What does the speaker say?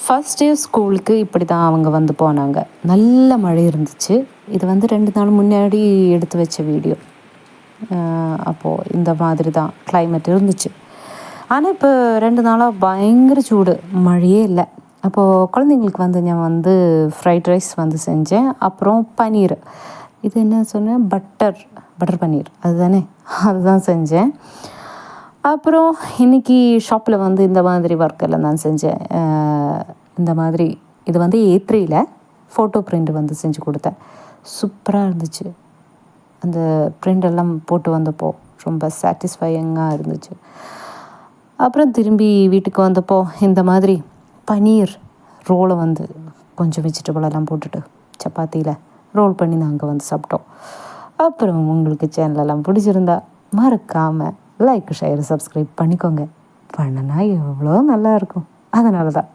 First day ஸ்கூலுக்கு இப்படி தான் அவங்க வந்து போனாங்க. நல்ல மழை இருந்துச்சு. இது வந்து 2 நாள் முன்னாடி எடுத்து வச்ச வீடியோ. அப்போது இந்த மாதிரி தான் கிளைமேட் இருந்துச்சு. ஆனால் இப்போ 2 நாளாக பயங்கர சூடு, மழையே இல்லை. அப்போது குழந்தைங்களுக்கு வந்து நான் வந்து ஃப்ரைட் ரைஸ் வந்து செஞ்சேன். அப்புறம் பன்னீர், இது என்ன சொன்னேன், பட்டர் பன்னீர் அதுதானே, அதுதான் செஞ்சேன். அப்புறம் இன்றைக்கி ஷாப்பில் வந்து இந்த மாதிரி ஒர்க் எல்லாம் நான் செஞ்சேன். இந்த மாதிரி இது வந்து A3யில் ஃபோட்டோ பிரிண்ட் வந்து செஞ்சு கொடுத்தேன். சூப்பராக இருந்துச்சு. அந்த பிரிண்ட் எல்லாம் போட்டு வந்தப்போ ரொம்ப சாட்டிஸ்ஃபையிங்காக இருந்துச்சு. அப்புறம் திரும்பி வீட்டுக்கு வந்தப்போ இந்த மாதிரி பன்னீர் ரோலை வந்து கொஞ்சம் வெஜிடபிளெல்லாம் போட்டுட்டு சப்பாத்தியில் ரோல் பண்ணி நாங்கள் வந்து சாப்பிட்டோம். அப்புறம் உங்களுக்கு சேனலெல்லாம் பிடிச்சிருந்தா மறக்காமல் லைக், ஷேர், சப்ஸ்கிரைப் பண்ணிக்கோங்க. பண்ணினா எவ்வளோ நல்லாயிருக்கும். அதனால தான்